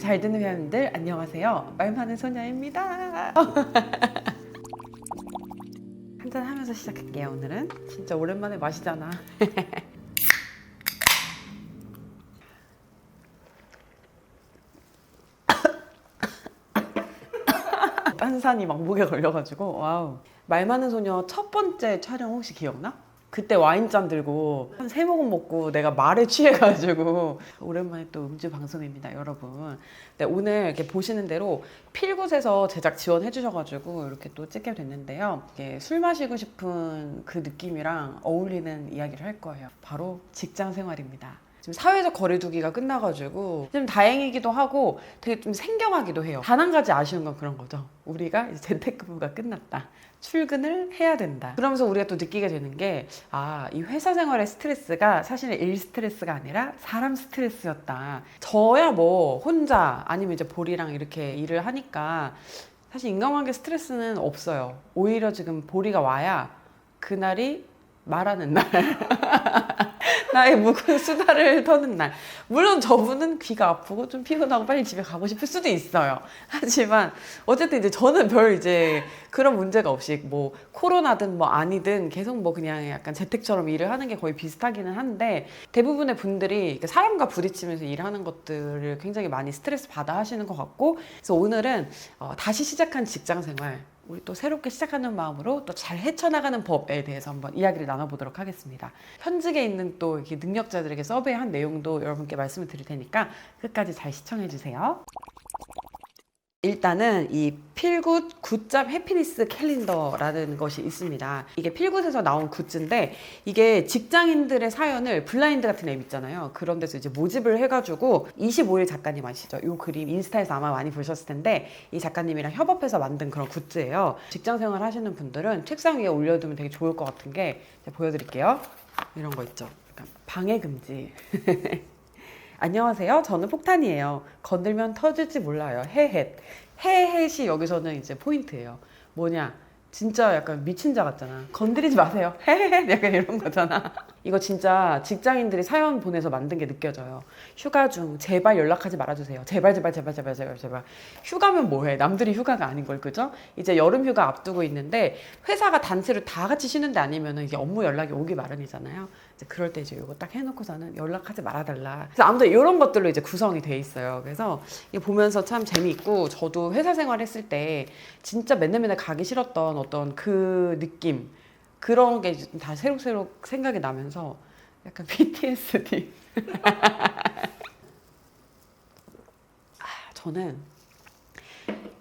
잘 듣는 회원님들 안녕하세요. 말 많은 소녀입니다. 한잔 하면서 시작할게요. 오늘은 진짜 오랜만에 마시잖아. 딴산이 막 목에 걸려가지고 와우. 말 많은 소녀 첫 번째 촬영 혹시 기억나? 그때 와인잔 들고 한 3모금 먹고 내가 말에 취해가지고 오랜만에 또 음주 방송입니다, 여러분. 네, 오늘 이렇게 보시는 대로 필굿에서 제작 지원해 주셔가지고 이렇게 또 찍게 됐는데요. 이게 술 마시고 싶은 그 느낌이랑 어울리는 이야기를 할 거예요. 바로 직장 생활입니다. 지금 사회적 거리두기가 끝나가지고 좀 다행이기도 하고 되게 좀 생경하기도 해요. 단 한 가지 아쉬운 건 그런 거죠. 우리가 이제 재택근무가 끝났다. 출근을 해야 된다. 그러면서 우리가 또 느끼게 되는 게, 이 회사 생활의 스트레스가 사실은 일 스트레스가 아니라 사람 스트레스였다. 저야 뭐 혼자 아니면 이제 보리랑 이렇게 일을 하니까 사실 인간관계 스트레스는 없어요. 오히려 지금 보리가 와야 그날이 말하는 날. 나의 묵은 수다를 터는 날. 물론 저분은 귀가 아프고 좀 피곤하고 빨리 집에 가고 싶을 수도 있어요. 하지만 어쨌든 이제 저는 별 이제 그런 문제가 없이 뭐 코로나든 뭐 아니든 계속 뭐 그냥 약간 재택처럼 일을 하는 게 거의 비슷하기는 한데, 대부분의 분들이 사람과 부딪히면서 일하는 것들을 굉장히 많이 스트레스 받아 하시는 것 같고, 그래서 오늘은 다시 시작한 직장 생활, 우리 또 새롭게 시작하는 마음으로 또 잘 헤쳐나가는 법에 대해서 한번 이야기를 나눠보도록 하겠습니다. 현직에 있는 또 이렇게 능력자들에게 서베이한 내용도 여러분께 말씀을 드릴 테니까 끝까지 잘 시청해주세요. 일단은 이 필굿 굿잡 해피니스 캘린더라는 것이 있습니다. 이게 필굿에서 나온 굿즈인데, 이게 직장인들의 사연을 블라인드 같은 앱 있잖아요. 그런 데서 이제 모집을 해가지고 25일 작가님 아시죠? 이 그림 인스타에서 아마 많이 보셨을 텐데, 이 작가님이랑 협업해서 만든 그런 굿즈예요. 직장 생활 하시는 분들은 책상 위에 올려두면 되게 좋을 것 같은 게, 제가 보여드릴게요. 이런 거 있죠. 약간 방해 금지. 안녕하세요. 저는 폭탄이에요. 건들면 터질지 몰라요. 헤헷. 헤헷이 여기서는 이제 포인트예요. 뭐냐? 진짜 약간 미친 자 같잖아. 건드리지 마세요. 헤헤헤. 약간 이런 거잖아. 이거 진짜 직장인들이 사연 보내서 만든 게 느껴져요. 휴가 중 제발 연락하지 말아주세요. 제발 제발 제발 제발 제발 제발. 휴가면 뭐해? 남들이 휴가가 아닌 걸, 그죠? 이제 여름 휴가 앞두고 있는데 회사가 단체로 다 같이 쉬는데 아니면은 이게 업무 연락이 오기 마련이잖아요. 이제 그럴 때 이제 이거 딱 해놓고서는 연락하지 말아달라. 그래서 아무튼 이런 것들로 이제 구성이 돼 있어요. 그래서 이거 보면서 참 재미있고, 저도 회사 생활했을 때 진짜 맨날 맨날 가기 싫었던 어떤 그 느낌, 그런 게 다 새록새록 생각이 나면서 약간 PTSD. 저는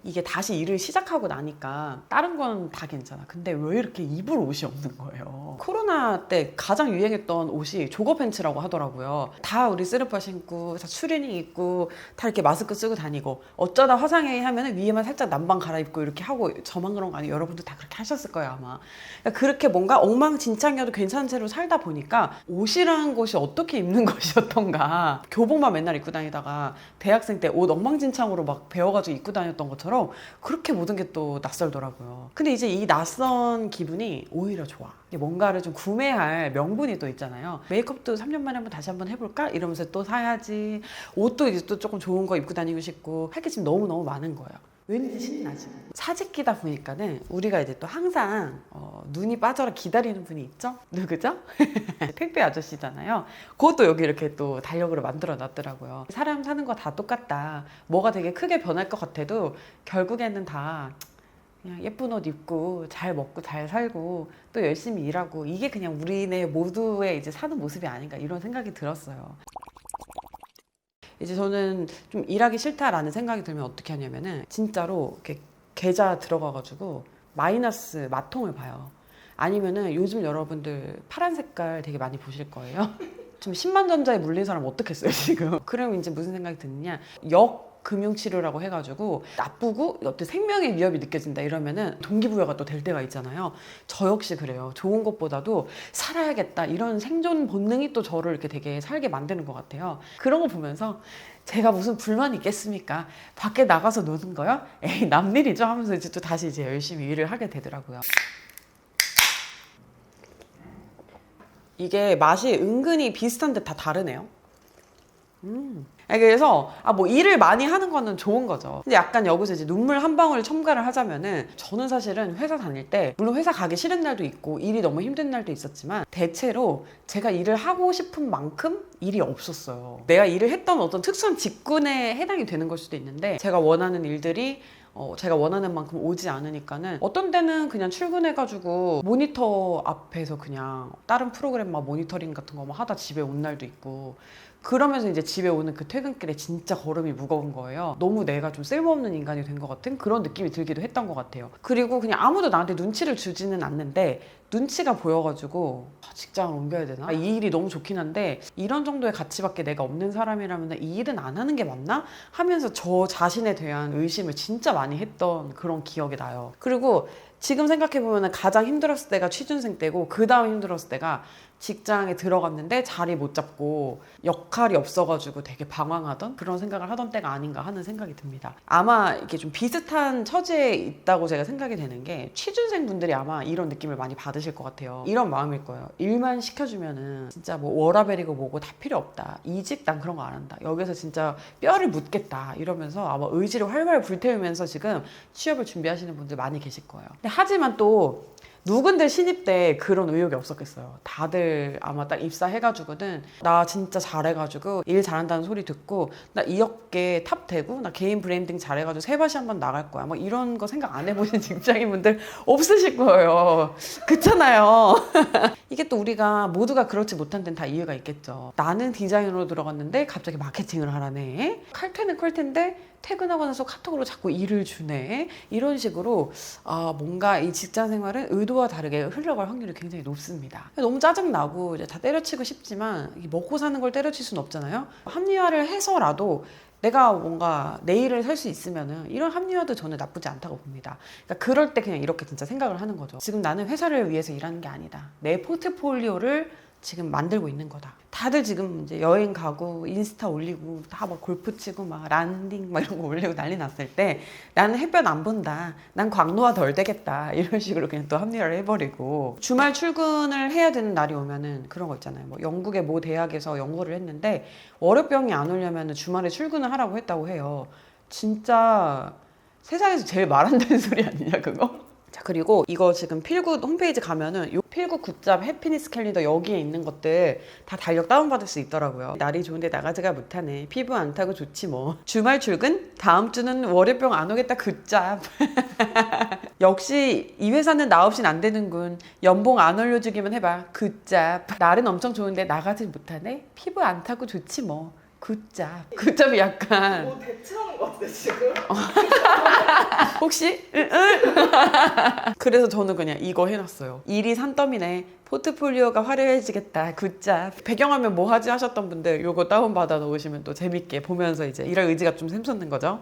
이게 다시 일을 시작하고 나니까 다른 건 다 괜찮아. 근데 왜 이렇게 입을 옷이 없는 거예요? 코로나 때 가장 유행했던 옷이 조거 팬츠라고 하더라고요. 다 우리 쓰리퍼 신고, 다 추리닝 입고, 다 이렇게 마스크 쓰고 다니고, 어쩌다 화상회의 하면은 위에만 살짝 남방 갈아입고 이렇게 하고, 저만 그런 거 아니에요? 여러분도 다 그렇게 하셨을 거예요, 아마. 그러니까 그렇게 뭔가 엉망진창이어도 괜찮은 채로 살다 보니까 옷이라는 것이 어떻게 입는 것이었던가. 교복만 맨날 입고 다니다가 대학생 때 옷 엉망진창으로 막 배워가지고 입고 다녔던 것처럼 그렇게 모든 게 또 낯설더라고요. 근데 이제 이 낯선 기분이 오히려 좋아. 뭔가를 좀 구매할 명분이 또 있잖아요. 메이크업도 3년 만에 다시 한번 해볼까? 이러면서 또 사야지. 옷도 이제 또 조금 좋은 거 입고 다니고 싶고, 할 게 지금 너무너무 많은 거예요. 왠지 신나지. 사직기다 보니까는 우리가 이제 또 항상 눈이 빠져라 기다리는 분이 있죠? 누구죠? 택배 아저씨잖아요. 그것도 여기 이렇게 또 달력으로 만들어 놨더라고요. 사람 사는 거 다 똑같다. 뭐가 되게 크게 변할 것 같아도 결국에는 다 그냥 예쁜 옷 입고 잘 먹고 잘 살고 또 열심히 일하고, 이게 그냥 우리네 모두의 이제 사는 모습이 아닌가, 이런 생각이 들었어요. 이제 저는 좀 일하기 싫다라는 생각이 들면 어떻게 하냐면은 진짜로 이렇게 계좌 들어가가지고 마이너스 맛통을 봐요. 아니면은 요즘 여러분들 파란 색깔 되게 많이 보실 거예요. 좀 10만 전자에 물린 사람 어떻겠어요 지금. 그럼 이제 무슨 생각이 드느냐, 금융치료라고 해가지고 나쁘고 어떤 생명의 위협이 느껴진다 이러면은 동기부여가 또 될 때가 있잖아요. 저 역시 그래요. 좋은 것보다도 살아야겠다 이런 생존 본능이 또 저를 이렇게 되게 살게 만드는 것 같아요. 그런 거 보면서 제가 무슨 불만이 있겠습니까? 밖에 나가서 노는 거요? 에이, 남일이죠 하면서 이제 또 다시 이제 열심히 일을 하게 되더라고요. 이게 맛이 은근히 비슷한데 다 다르네요. 그래서 뭐 일을 많이 하는 거는 좋은 거죠. 근데 약간 여기서 이제 눈물 한 방울 첨가를 하자면은 저는 사실은 회사 다닐 때 물론 회사 가기 싫은 날도 있고 일이 너무 힘든 날도 있었지만 대체로 제가 일을 하고 싶은 만큼 일이 없었어요. 내가 일을 했던 어떤 특수한 직군에 해당이 되는 걸 수도 있는데 제가 원하는 일들이 제가 원하는 만큼 오지 않으니까는 어떤 때는 그냥 출근해가지고 모니터 앞에서 그냥 다른 프로그램 막 모니터링 같은 거 막 하다 집에 온 날도 있고 그러면서 이제 집에 오는 그 퇴근길에 진짜 걸음이 무거운 거예요. 너무 내가 좀 쓸모없는 인간이 된 것 같은 그런 느낌이 들기도 했던 것 같아요. 그리고 그냥 아무도 나한테 눈치를 주지는 않는데 눈치가 보여가지고 직장을 옮겨야 되나? 이 일이 너무 좋긴 한데 이런 정도의 가치밖에 내가 없는 사람이라면 이 일은 안 하는 게 맞나? 하면서 저 자신에 대한 의심을 진짜 많이 했던 그런 기억이 나요. 그리고 지금 생각해보면 가장 힘들었을 때가 취준생 때고 그 다음 힘들었을 때가 직장에 들어갔는데 자리 못 잡고 역할이 없어가지고 되게 방황하던 그런 생각을 하던 때가 아닌가 하는 생각이 듭니다. 아마 이게 좀 비슷한 처지에 있다고 제가 생각이 되는 게 취준생 분들이 아마 이런 느낌을 많이 받으실 것 같아요. 이런 마음일 거예요. 일만 시켜주면은 진짜 뭐 워라벨이고 뭐고 다 필요 없다. 이직 난 그런 거 안 한다. 여기서 진짜 뼈를 묻겠다. 이러면서 아마 의지를 활활 불태우면서 지금 취업을 준비하시는 분들 많이 계실 거예요. 근데 하지만 또 누군들 신입 때 그런 의욕이 없었겠어요. 다들 아마 딱 입사해가지고는 나 진짜 잘해가지고 일 잘한다는 소리 듣고 나 이 업계 탑 되고 나 개인 브랜딩 잘해가지고 세바시 한번 나갈 거야. 뭐 이런 거 생각 안 해보신 직장인분들 없으실 거예요. 그렇잖아요. 이게 또 우리가 모두가 그렇지 못한 데는 다 이유가 있겠죠. 나는 디자이너로 들어갔는데 갑자기 마케팅을 하라네. 칼퇴는 칼퇴인데 퇴근하고 나서 카톡으로 자꾸 일을 주네. 이런 식으로 뭔가 이 직장 생활은 의도와 다르게 흘러갈 확률이 굉장히 높습니다. 너무 짜증나고 이제 다 때려치고 싶지만 먹고 사는 걸 때려칠 수는 없잖아요. 합리화를 해서라도 내가 뭔가 내일을 살 수 있으면은 이런 합리화도 저는 나쁘지 않다고 봅니다. 그러니까 그럴 때 그냥 이렇게 진짜 생각을 하는 거죠. 지금 나는 회사를 위해서 일하는 게 아니다. 내 포트폴리오를 지금 만들고 있는 거다. 다들 지금 이제 여행 가고 인스타 올리고 다 막 골프 치고 막 란딩 막 이런 거 올리고 난리 났을 때 나는 햇볕 안 본다. 난 광노화 덜 되겠다. 이런 식으로 그냥 또 합리화를 해버리고 주말 출근을 해야 되는 날이 오면은 그런 거 있잖아요. 뭐 영국의 모 대학에서 연구를 했는데 월요병이 안 오려면 주말에 출근을 하라고 했다고 해요. 진짜 세상에서 제일 말 안 되는 소리 아니냐 그거? 자, 그리고 이거 지금 필굿 홈페이지 가면은 요 필굿 굿잡 해피니스 캘린더 여기에 있는 것들 다 달력 다운받을 수 있더라고요. 날이 좋은데 나가지가 못하네. 피부 안 타고 좋지 뭐. 주말 출근? 다음 주는 월요병 안 오겠다 굿잡. 역시 이 회사는 나 없인 안 되는군. 연봉 안 올려주기만 해봐. 굿잡. 날은 엄청 좋은데 나가지 못하네. 피부 안 타고 좋지 뭐. 굿잡. 굿잡이 약간 뭐 대체하는 것 같아 지금. 혹시? 그래서 저는 그냥 이거 해놨어요. 일이 산더미네. 포트폴리오가 화려해지겠다. 굿잡. 배경화면 뭐 하지 하셨던 분들 요거 다운받아 놓으시면 또 재밌게 보면서 이제 일할 의지가 좀 샘솟는 거죠.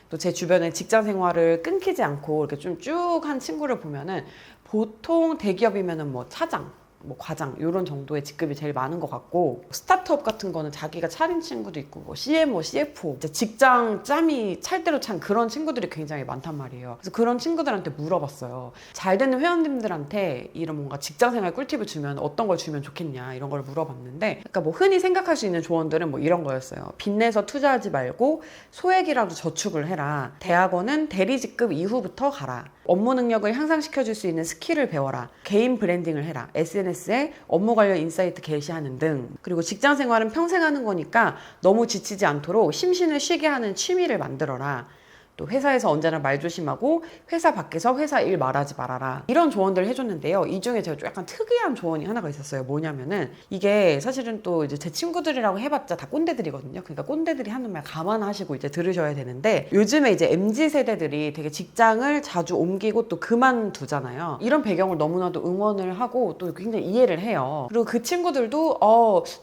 또 제 주변에 직장 생활을 끊기지 않고 이렇게 좀 쭉 한 친구를 보면은 보통 대기업이면은 뭐 차장, 뭐 과장 이런 정도의 직급이 제일 많은 것 같고 스타트업 같은 거는 자기가 차린 친구도 있고 뭐 CMO, CFO 이제 직장 짬이 찰 대로 찬 그런 친구들이 굉장히 많단 말이에요. 그래서 그런 친구들한테 물어봤어요. 잘 되는 회원님들한테 이런 뭔가 직장 생활 꿀팁을 주면 어떤 걸 주면 좋겠냐 이런 걸 물어봤는데 그러니까 뭐 흔히 생각할 수 있는 조언들은 뭐 이런 거였어요. 빚내서 투자하지 말고 소액이라도 저축을 해라. 대학원은 대리 직급 이후부터 가라. 업무 능력을 향상시켜줄 수 있는 스킬을 배워라. 개인 브랜딩을 해라. SNS에 업무 관련 인사이트 게시하는 등. 그리고 직장 생활은 평생 하는 거니까 너무 지치지 않도록 심신을 쉬게 하는 취미를 만들어라. 또 회사에서 언제나 말 조심하고 회사 밖에서 회사 일 말하지 말아라. 이런 조언들을 해줬는데요. 이 중에 제가 약간 특이한 조언이 하나가 있었어요. 뭐냐면은 이게 사실은 또 이제 제 친구들이라고 해봤자 다 꼰대들이거든요. 그러니까 꼰대들이 하는 말 감안하시고 이제 들으셔야 되는데 요즘에 이제 MZ 세대들이 되게 직장을 자주 옮기고 또 그만두잖아요. 이런 배경을 너무나도 응원을 하고 또 굉장히 이해를 해요. 그리고 그 친구들도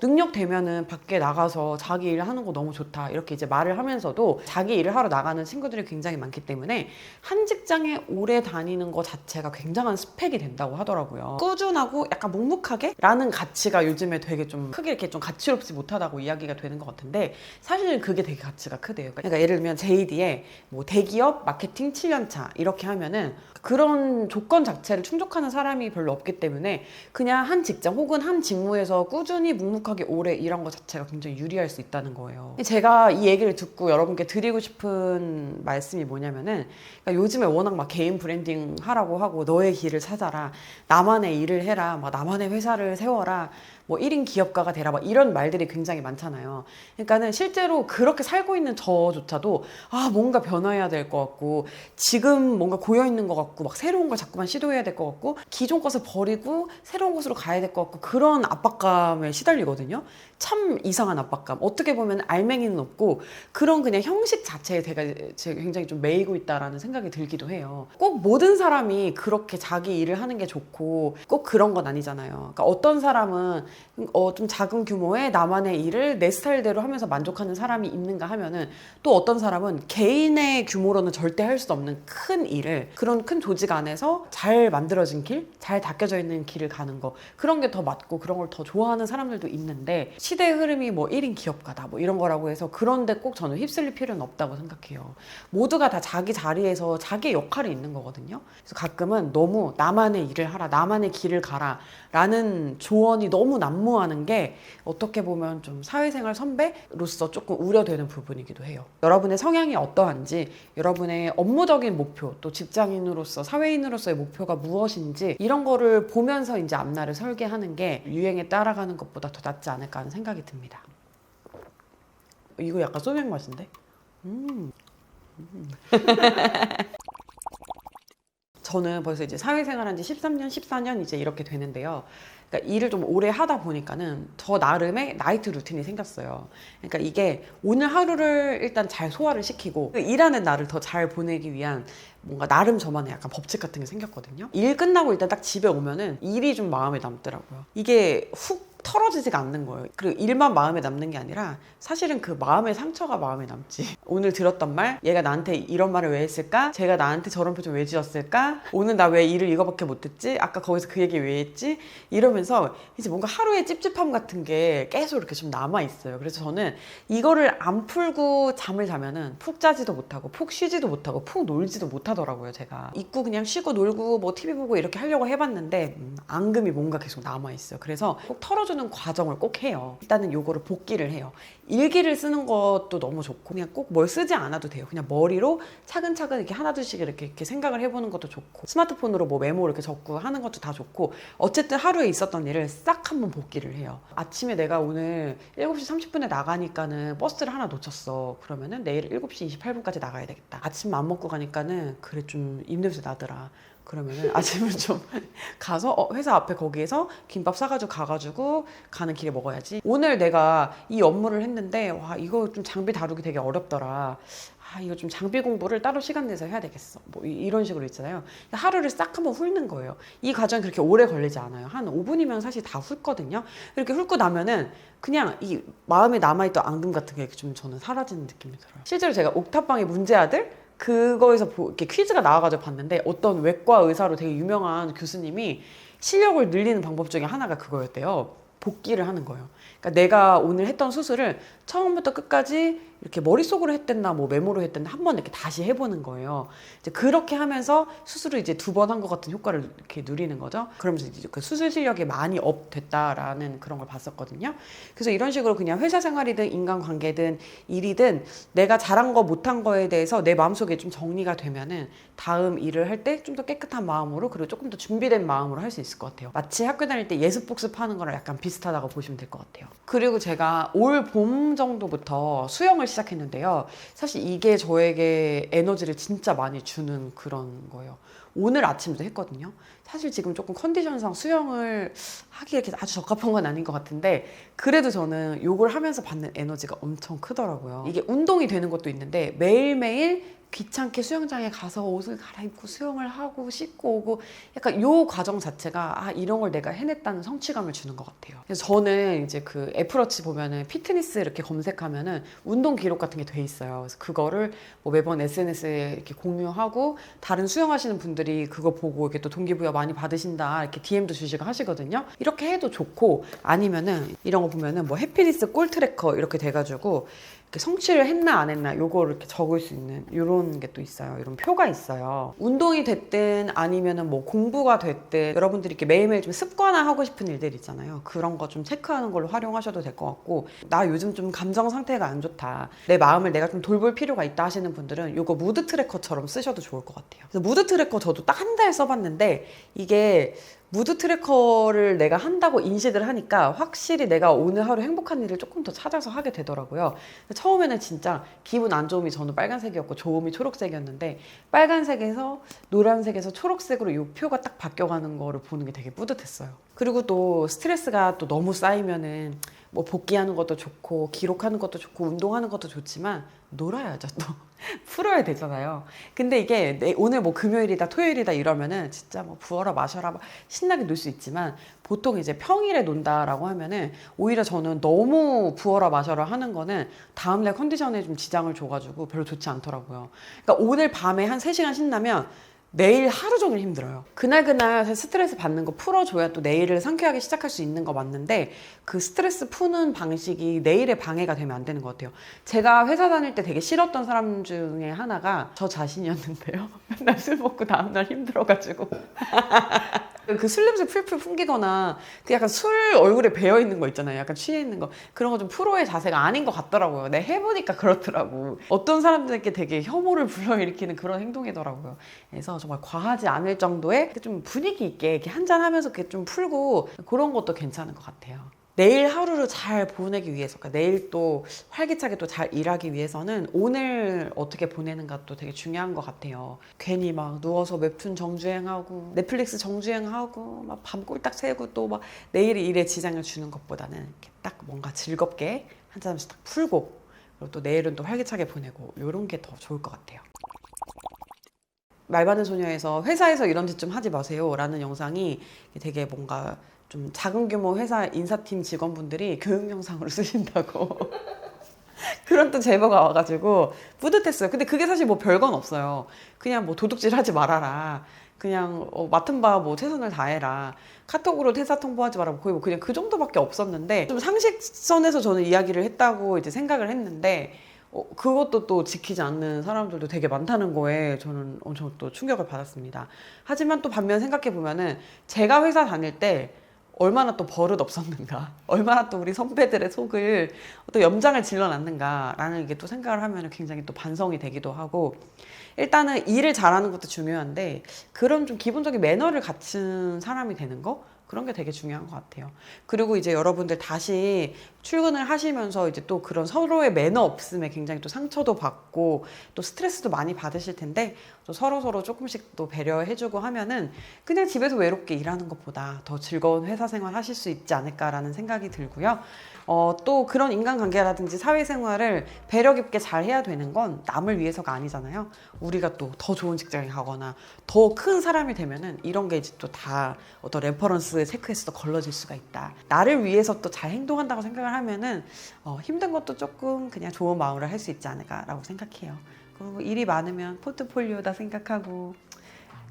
능력 되면은 밖에 나가서 자기 일 하는 거 너무 좋다 이렇게 이제 말을 하면서도 자기 일을 하러 나가는 친구들이 굉장히 많기 때문에 한 직장에 오래 다니는 것 자체가 굉장한 스펙이 된다고 하더라고요. 꾸준하고 약간 묵묵하게 라는 가치가 요즘에 되게 좀 크게 이렇게 좀 가치롭지 못하다고 이야기가 되는 것 같은데 사실 그게 되게 가치가 크대요. 그러니까 예를 들면 JD에 뭐 대기업 마케팅 7년차 이렇게 하면은 그런 조건 자체를 충족하는 사람이 별로 없기 때문에 그냥 한 직장 혹은 한 직무에서 꾸준히 묵묵하게 오래 일한 것 자체가 굉장히 유리할 수 있다는 거예요. 제가 이 얘기를 듣고 여러분께 드리고 싶은 말씀이 뭐냐면은 그러니까 요즘에 워낙 막 개인 브랜딩 하라고 하고 너의 길을 찾아라, 나만의 일을 해라, 막 나만의 회사를 세워라, 뭐 1인 기업가가 되라, 막 이런 말들이 굉장히 많잖아요. 그러니까는 실제로 그렇게 살고 있는 저조차도 뭔가 변화해야 될 것 같고 지금 뭔가 고여 있는 것 같고 막 새로운 걸 자꾸만 시도해야 될 것 같고 기존 것을 버리고 새로운 곳으로 가야 될 것 같고 그런 압박감에 시달리거든요. 참 이상한 압박감. 어떻게 보면 알맹이는 없고 그런 그냥 형식 자체에 제가 굉장히 좀 매이고 있다라는 생각이 들기도 해요. 꼭 모든 사람이 그렇게 자기 일을 하는 게 좋고 꼭 그런 건 아니잖아요. 그러니까 어떤 사람은 좀 작은 규모의 나만의 일을 내 스타일대로 하면서 만족하는 사람이 있는가 하면은 또 어떤 사람은 개인의 규모로는 절대 할 수 없는 큰 일을 그런 큰 조직 안에서 잘 만들어진 길, 잘 닦여져 있는 길을 가는 거 그런 게 더 맞고 그런 걸 더 좋아하는 사람들도 있는데 시대의 흐름이 뭐 1인 기업가다 뭐 이런 거라고 해서 그런데 꼭 저는 휩쓸릴 필요는 없다고 생각해요. 모두가 다 자기 자리에서 자기 역할이 있는 거거든요. 그래서 가끔은 너무 나만의 일을 하라, 나만의 길을 가라 라는 조언이 너무 난무하는 게 어떻게 보면 좀 사회생활 선배로서 조금 우려되는 부분이기도 해요. 여러분의 성향이 어떠한지, 여러분의 업무적인 목표, 또 직장인으로서 사회인으로서의 목표가 무엇인지 이런 거를 보면서 이제 앞날을 설계하는 게 유행에 따라가는 것보다 더 낫지 않을까 하는 생각이 듭니다. 이거 약간 소맥 맛인데? 저는 벌써 이제 사회생활 한 지 13년, 14년 이제 이렇게 되는데요. 그러니까 일을 좀 오래 하다 보니까는 저 나름의 나이트 루틴이 생겼어요. 그러니까 이게 오늘 하루를 일단 잘 소화를 시키고 일하는 날을 더 잘 보내기 위한 뭔가 나름 저만의 약간 법칙 같은 게 생겼거든요. 일 끝나고 일단 딱 집에 오면은 일이 좀 마음에 남더라고요. 이게 훅 털어지지가 않는 거예요. 그리고 일만 마음에 남는 게 아니라 사실은 그 마음의 상처가 마음에 남지. 오늘 들었던 말, 얘가 나한테 이런 말을 왜 했을까? 제가 나한테 저런 표정 왜 지었을까? 오늘 나 왜 일을 이거밖에 못했지? 아까 거기서 그 얘기 왜 했지? 이러면서 이제 뭔가 하루의 찝찝함 같은 게 계속 이렇게 좀 남아있어요. 그래서 저는 이거를 안 풀고 잠을 자면은 푹 자지도 못하고 푹 쉬지도 못하고 푹 놀지도 못하더라고요. 제가 있고 그냥 쉬고 놀고 뭐 TV 보고 이렇게 하려고 해봤는데 앙금이 뭔가 계속 남아있어요. 그래서 꼭 털어주는 과정을 꼭 해요. 일단은 요거를 복기를 해요. 일기를 쓰는 것도 너무 좋고 그냥 꼭 뭘 쓰지 않아도 돼요. 그냥 머리로 차근차근 이렇게 하나둘씩 이렇게 생각을 해보는 것도 좋고 스마트폰으로 뭐 메모 이렇게 적고 하는 것도 다 좋고 어쨌든 하루에 있었던 일을 싹 한번 복기를 해요. 아침에 내가 오늘 7시 30분에 나가니까는 버스를 하나 놓쳤어. 그러면은 내일 7시 28분까지 나가야 되겠다. 아침 안 먹고 가니까는 그래 좀 입냄새 나더라. 그러면은 아침을 좀 가서 회사 앞에 거기에서 김밥 싸가지고 가가지고 가는 길에 먹어야지. 오늘 내가 이 업무를 했는데 와 이거 좀 장비 다루기 되게 어렵더라. 이거 좀 장비 공부를 따로 시간 내서 해야 되겠어. 뭐 이런 식으로 있잖아요. 하루를 싹 한번 훑는 거예요. 이 과정이 그렇게 오래 걸리지 않아요. 한 5분이면 사실 다 훑거든요. 이렇게 훑고 나면은 그냥 이 마음에 남아있던 앙금 같은 게 좀 저는 사라지는 느낌이 들어요. 실제로 제가 옥탑방의 문제아들 그거에서 이렇게 퀴즈가 나와가지고 봤는데 어떤 외과 의사로 되게 유명한 교수님이 실력을 늘리는 방법 중에 하나가 그거였대요. 복기를 하는 거예요. 그러니까 내가 오늘 했던 수술을 처음부터 끝까지 이렇게 머릿속으로 했댔나 뭐 메모로 했댔나 한 번 이렇게 다시 해보는 거예요. 이제 그렇게 하면서 수술을 이제 2번 한 것 같은 효과를 이렇게 누리는 거죠. 그러면서 이제 그 수술 실력이 많이 업 됐다라는 그런 걸 봤었거든요. 그래서 이런 식으로 그냥 회사 생활이든 인간관계든 일이든 내가 잘한 거 못한 거에 대해서 내 마음속에 좀 정리가 되면은 다음 일을 할 때 좀 더 깨끗한 마음으로 그리고 조금 더 준비된 마음으로 할 수 있을 것 같아요. 마치 학교 다닐 때 예습 복습하는 거랑 약간 비슷하다고 보시면 될 것 같아요. 그리고 제가 올 봄 정도부터 수영을 시작했는데요. 사실 이게 저에게 에너지를 진짜 많이 주는 그런 거예요. 오늘 아침도 했거든요. 사실 지금 조금 컨디션상 수영을 하기에 이렇게 아주 적합한 건 아닌 것 같은데 그래도 저는 요걸 하면서 받는 에너지가 엄청 크더라고요. 이게 운동이 되는 것도 있는데 매일매일 귀찮게 수영장에 가서 옷을 갈아입고 수영을 하고 씻고 오고 약간 요 과정 자체가 이런 걸 내가 해냈다는 성취감을 주는 것 같아요. 그래서 저는 이제 그 애플워치 보면은 피트니스 이렇게 검색하면은 운동 기록 같은 게 돼 있어요. 그래서 그거를 뭐 매번 SNS에 이렇게 공유하고 다른 수영하시는 분들이 그거 보고 이렇게 또 동기부여 많이 받으신다 이렇게 DM도 주시고 하시거든요. 이렇게 해도 좋고 아니면은 이런 거 보면은 뭐 해피니스 골 트래커 이렇게 돼가지고 이렇게 성취를 했나 안 했나 요거를 이렇게 적을 수 있는 이런 게 또 있어요. 이런 표가 있어요. 운동이 됐든 아니면은 뭐 공부가 됐든 여러분들이 이렇게 매일매일 좀 습관화하고 싶은 일들 있잖아요. 그런 거 좀 체크하는 걸로 활용하셔도 될 것 같고 나 요즘 좀 감정 상태가 안 좋다. 내 마음을 내가 좀 돌볼 필요가 있다 하시는 분들은 요거 무드 트래커처럼 쓰셔도 좋을 것 같아요. 그래서 무드 트래커 저도 딱 한 달 써봤는데 이게 무드 트래커를 내가 한다고 인식을 하니까 확실히 내가 오늘 하루 행복한 일을 조금 더 찾아서 하게 되더라고요. 처음에는 진짜 기분 안 좋음이 저는 빨간색이었고 좋음이 초록색이었는데 빨간색에서 노란색에서 초록색으로 이 표가 딱 바뀌어가는 거를 보는 게 되게 뿌듯했어요. 그리고 또 스트레스가 또 너무 쌓이면은 뭐 복귀하는 것도 좋고 기록하는 것도 좋고 운동하는 것도 좋지만 놀아야죠 또. 풀어야 되잖아요. 근데 이게 오늘 뭐 금요일이다 토요일이다 이러면은 진짜 뭐 부어라 마셔라 막 신나게 놀 수 있지만 보통 이제 평일에 논다라고 하면은 오히려 저는 너무 부어라 마셔라 하는 거는 다음날 컨디션에 좀 지장을 줘가지고 별로 좋지 않더라고요. 그러니까 오늘 밤에 한 3시간 신나면 내일 하루 종일 힘들어요. 그날 스트레스 받는 거 풀어줘야 또 내일을 상쾌하게 시작할 수 있는 거 맞는데 그 스트레스 푸는 방식이 내일에 방해가 되면 안 되는 것 같아요. 제가 회사 다닐 때 되게 싫었던 사람 중에 하나가 저 자신이었는데요. 맨날 술 먹고 다음날 힘들어가지고 그 술 냄새 풀풀 풍기거나 그 약간 술 얼굴에 배어 있는 거 있잖아요. 약간 취해 있는 거 그런 거 좀 프로의 자세가 아닌 것 같더라고요. 내가 해보니까 그렇더라고. 어떤 사람들에게 되게 혐오를 불러일으키는 그런 행동이더라고요. 그래서 정말 과하지 않을 정도의 좀 분위기 있게 이렇게 한잔 하면서 이렇게 좀 풀고 그런 것도 괜찮은 것 같아요. 내일 하루를 잘 보내기 위해서, 그러니까 내일 또 활기차게 또 잘 일하기 위해서는 오늘 어떻게 보내는가 또 되게 중요한 것 같아요. 괜히 막 누워서 웹툰 정주행하고 넷플릭스 정주행하고 막 밤 꼴딱 새고 또 막 내일 일에 지장을 주는 것보다는 이렇게 딱 뭔가 즐겁게 한잔하면서 딱 풀고 그리고 또 내일은 또 활기차게 보내고 이런 게 더 좋을 것 같아요. 말 많은 소녀에서 회사에서 이런 짓 좀 하지 마세요 라는 영상이 되게 뭔가 좀 작은 규모 회사 인사팀 직원분들이 교육 영상으로 쓰신다고 그런 또 제보가 와가지고 뿌듯했어요. 근데 그게 사실 뭐 별건 없어요. 그냥 뭐 도둑질 하지 말아라. 그냥 맡은 바 뭐 최선을 다해라. 카톡으로 퇴사 통보하지 말라고 거의 뭐 그냥 그 정도밖에 없었는데 좀 상식선에서 저는 이야기를 했다고 이제 생각을 했는데 그것도 또 지키지 않는 사람들도 되게 많다는 거에 저는 엄청 또 충격을 받았습니다. 하지만 또 반면 생각해 보면은 제가 회사 다닐 때 얼마나 또 버릇 없었는가, 얼마나 또 우리 선배들의 속을 또 염장을 질러놨는가라는 이게 또 생각을 하면 굉장히 또 반성이 되기도 하고 일단은 일을 잘하는 것도 중요한데 그런 좀 기본적인 매너를 갖춘 사람이 되는 거 그런 게 되게 중요한 것 같아요. 그리고 이제 여러분들 다시 출근을 하시면서 이제 또 그런 서로의 매너 없음에 굉장히 또 상처도 받고 또 스트레스도 많이 받으실 텐데 또 서로 조금씩 또 배려해주고 하면은 그냥 집에서 외롭게 일하는 것보다 더 즐거운 회사 생활 하실 수 있지 않을까라는 생각이 들고요. 또 그런 인간관계라든지 사회생활을 배려 깊게 잘 해야 되는 건 남을 위해서가 아니잖아요. 우리가 또 더 좋은 직장에 가거나 더 큰 사람이 되면은 이런 게 이제 또 다 어떤 레퍼런스 체크에서도 걸러질 수가 있다. 나를 위해서 또 잘 행동한다고 생각을 하면은 힘든 것도 조금 그냥 좋은 마음으로 할 수 있지 않을까라고 생각해요. 그리고 일이 많으면 포트폴리오다 생각하고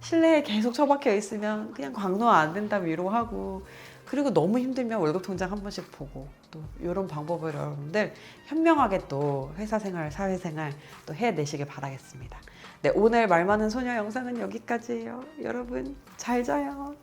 실내에 계속 처박혀 있으면 그냥 광노화 안 된다 위로하고 그리고 너무 힘들면 월급 통장 한 번씩 보고 또 이런 방법을 여러분들 현명하게 또 회사 생활, 사회 생활 또 해내시길 바라겠습니다. 네, 오늘 말 많은 소녀 영상은 여기까지예요. 여러분 잘 자요.